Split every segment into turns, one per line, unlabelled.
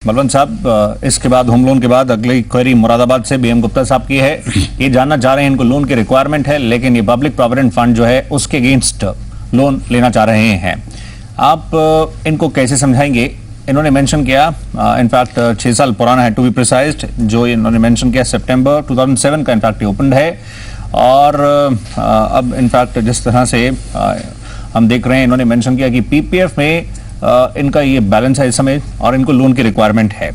बलवंत साहब, इसके बाद होम लोन के बाद अगली क्वेरी मुरादाबाद से बीएम गुप्ता साहब की है। ये जानना चाह रहे हैं, इनको लोन की रिक्वायरमेंट है लेकिन ये पब्लिक प्रोविडेंट फंड जो है उसके अगेंस्ट लोन लेना चाह रहे हैं। आप इनको कैसे समझाएंगे? इन्होंने मेंशन किया, इनफैक्ट 6 साल पुराना है टू बी प्रिसाइज्ड, जो इन्होंने मेंशन किया सितंबर 2007 का इनफैक्ट ये ओपन है। और अब इनफैक्ट जिस तरह से हम देख रहे हैं, इन्होंने मेंशन किया कि पीपीएफ में इनका ये बैलेंस है इस समय और इनको लोन की रिक्वायरमेंट है।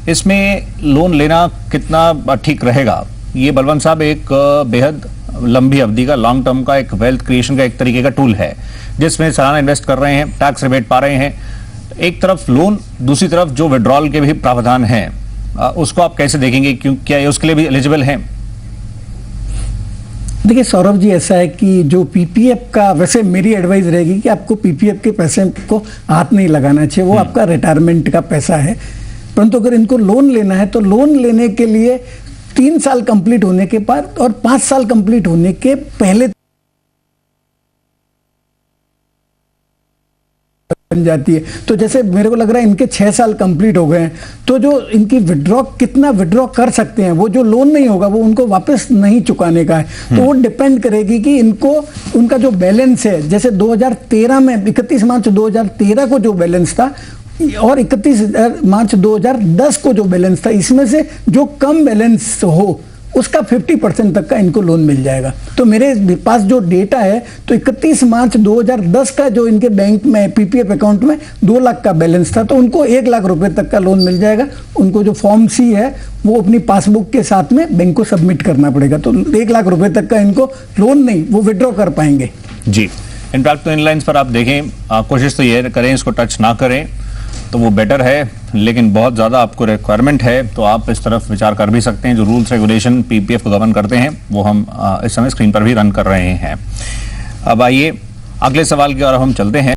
इसमें लोन लेना कितना ठीक रहेगा? ये बलवंत साहब एक बेहद लंबी अवधि का, लॉन्ग टर्म का, एक वेल्थ क्रिएशन का एक तरीके का टूल है जिसमें सालाना इन्वेस्ट कर रहे हैं, टैक्स रिबेट पा रहे हैं। एक तरफ लोन, दूसरी तरफ जो विड्रॉल के भी प्रावधान हैं, उसको आप कैसे देखेंगे? क्यों, क्या ये उसके लिए भी एलिजिबल हैं?
देखिए सौरभ जी, ऐसा है कि जो पीपीएफ का, वैसे मेरी एडवाइस रहेगी कि आपको पीपीएफ के पैसे को हाथ नहीं लगाना चाहिए, वो आपका रिटायरमेंट का पैसा है। परंतु अगर इनको लोन लेना है तो लोन लेने के लिए 3 साल कंप्लीट होने के बाद और 5 साल कंप्लीट होने के पहले बन जाती है। तो जैसे मेरे को लग रहा है इनके 6 साल कंप्लीट हो गए हैं, तो जो इनकी विड्रॉ, कितना विड्रॉ कर सकते हैं, वो जो लोन नहीं होगा वो उनको वापस नहीं चुकाने का है। तो वो डिपेंड करेगी कि इनको, उनका जो बैलेंस है, जैसे 2013 में 31 मार्च 2013 को जो बैलेंस था और 31 मार्च 2010 को जो बैलेंस था, इसमें से जो कम बैलेंस हो उसका 50% तक का इनको लोन मिल जाएगा। तो मेरे पास जो डेटा है, तो 31 मार्च 2010 का जो इनके बैंक में पीपीएफ अकाउंट में 2 लाख का बैलेंस था, तो उनको 1 लाख रुपए तक का लोन मिल जाएगा। उनको जो फॉर्म सी है वो अपनी पासबुक के साथ में बैंक को सबमिट करना पड़ेगा, तो 1 लाख रुपए तक का इनको लोन नहीं, वो विड्रॉ कर पाएंगे।
जी, इनफैक्ट तो इन लाइन्स पर आप देखें, कोशिश तो ये करें इसको टच ना करें तो वो बेटर है, लेकिन बहुत ज़्यादा आपको रिक्वायरमेंट है तो आप इस तरफ विचार कर भी सकते हैं। जो रूल्स रेगुलेशन पीपीएफ को गवर्न करते हैं वो हम इस समय स्क्रीन पर भी रन कर रहे हैं। अब आइए अगले सवाल की ओर हम चलते हैं।